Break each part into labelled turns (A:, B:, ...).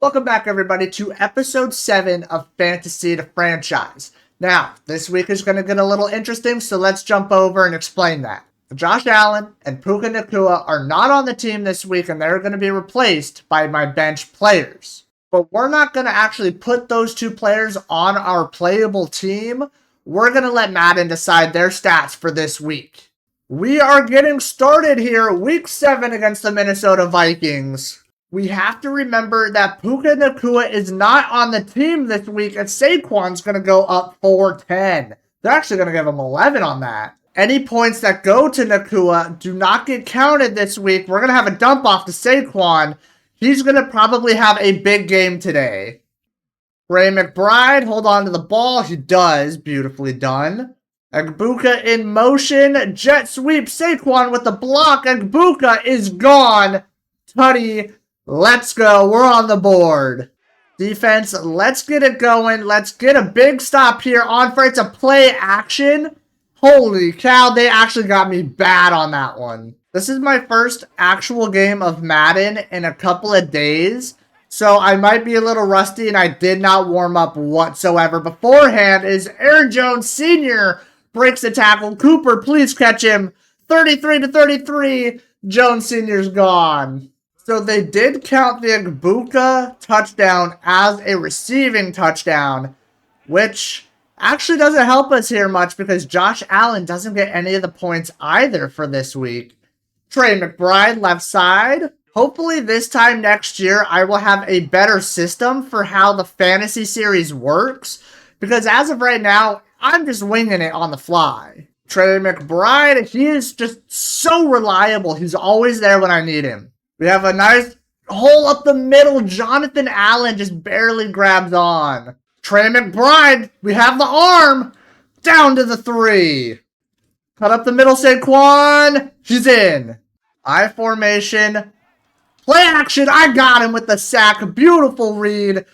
A: Welcome back, everybody, to episode 7 of Fantasy to Franchise. Now, this week is going to get a little interesting, so let's jump over and explain that. Josh Allen and Puka Nacua are not on the team this week, and they're going to be replaced by my bench players. But we're not going to actually put those two players on our playable team. We're going to let Madden decide their stats for this week. We are getting started here, week 7 against the Minnesota Vikings. We have to remember that Puka Nacua is not on the team this week, and Saquon's going to go up for 10. They're actually going to give him 11 on that. Any points that go to Nacua do not get counted this week. We're going to have a dump off to Saquon. He's going to probably have a big game today. Ray McBride, hold on to the ball. He does. Beautifully done. Egbuka in motion. Jet sweep. Saquon with the block. Egbuka is gone. Tutty. Let's go. We're on the board. Defense, let's get it going. Let's get a big stop here on for it's a play action. Holy cow, they actually got me bad on that one. This is my first actual game of Madden in a couple of days, so I might be a little rusty, and I did not warm up whatsoever beforehand. Is Aaron Jones Sr. breaks the tackle. Cooper, please catch him. 33-33. Jones Sr.'s gone. So they did count the Egbuka touchdown as a receiving touchdown, which actually doesn't help us here much because Josh Allen doesn't get any of the points either for this week. Trey McBride, left side. Hopefully this time next year, I will have a better system for how the fantasy series works, because as of right now, I'm just winging it on the fly. Trey McBride, he is just so reliable. He's always there when I need him. We have a nice hole up the middle. Jonathan Allen just barely grabs on. Trey McBride, we have the arm. Down to the 3. Cut up the middle, Saquon. He's in. I formation. Play action. I got him with the sack. Beautiful read.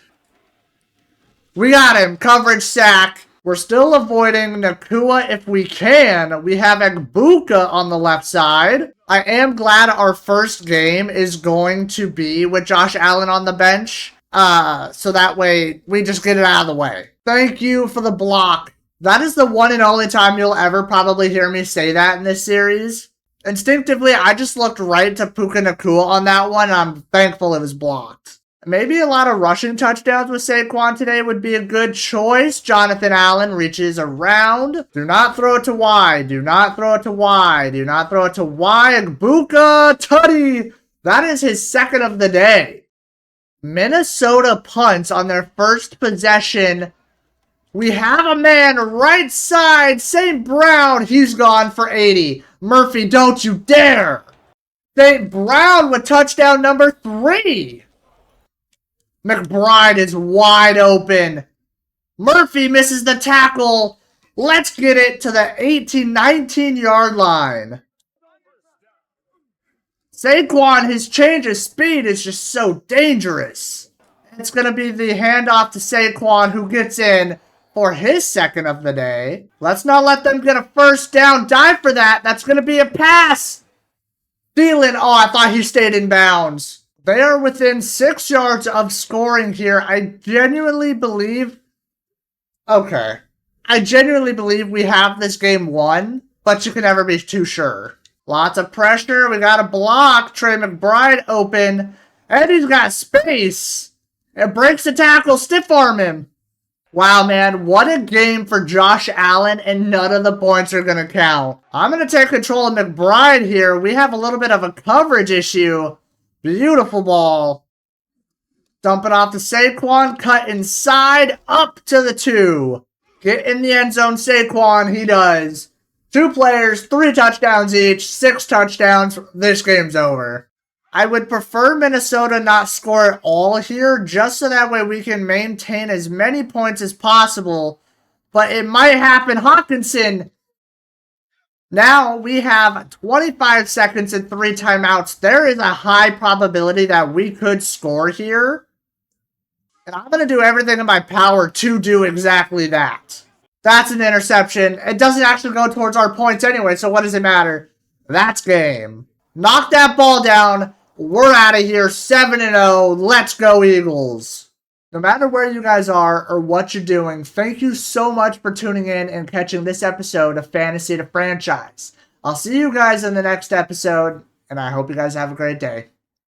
A: We got him. Coverage sack. We're still avoiding Nacua if we can. We have Egbuka on the left side. I am glad our first game is going to be with Josh Allen on the bench. So that way we just get it out of the way. Thank you for the block. That is the one and only time you'll ever probably hear me say that in this series. Instinctively, I just looked right to Puka Nacua on that one, and I'm thankful it was blocked. Maybe a lot of rushing touchdowns with Saquon today would be a good choice. Jonathan Allen reaches around. Do not throw it to Y. Do not throw it to Y. Do not throw it to Y. Egbuka, Tutty. That is his second of the day. Minnesota punts on their first possession. We have a man right side. St. Brown. He's gone for 80. Murphy, don't you dare. St. Brown with touchdown number 3. McBride is wide open. Murphy misses the tackle. Let's get it to the 18-19 yard line. Saquon, his change of speed is just so dangerous. It's going to be the handoff to Saquon, who gets in for his second of the day. Let's not let them get a first down. Dive for that. That's going to be a pass. Thielen, oh, I thought he stayed in bounds. They are within 6 yards of scoring here. I genuinely believe we have this game won, but you can never be too sure. Lots of pressure. We got a block. Trey McBride open. And he's got space. It breaks the tackle. Stiff arm him. Wow, man. What a game for Josh Allen, and none of the points are going to count. I'm going to take control of McBride here. We have a little bit of a coverage issue. Beautiful ball. Dump it off to Saquon. Cut inside. Up to the 2. Get in the end zone, Saquon. He does. 2 players, 3 touchdowns each. 6 touchdowns. This game's over. I would prefer Minnesota not score at all here, just so that way we can maintain as many points as possible. But it might happen. Hawkinson. Now we have 25 seconds and 3 timeouts. There is a high probability that we could score here. And I'm going to do everything in my power to do exactly that. That's an interception. It doesn't actually go towards our points anyway, so what does it matter? That's game. Knock that ball down. We're out of here 7-0. Let's go, Eagles. No matter where you guys are or what you're doing, thank you so much for tuning in and catching this episode of Fantasy to Franchise. I'll see you guys in the next episode, and I hope you guys have a great day.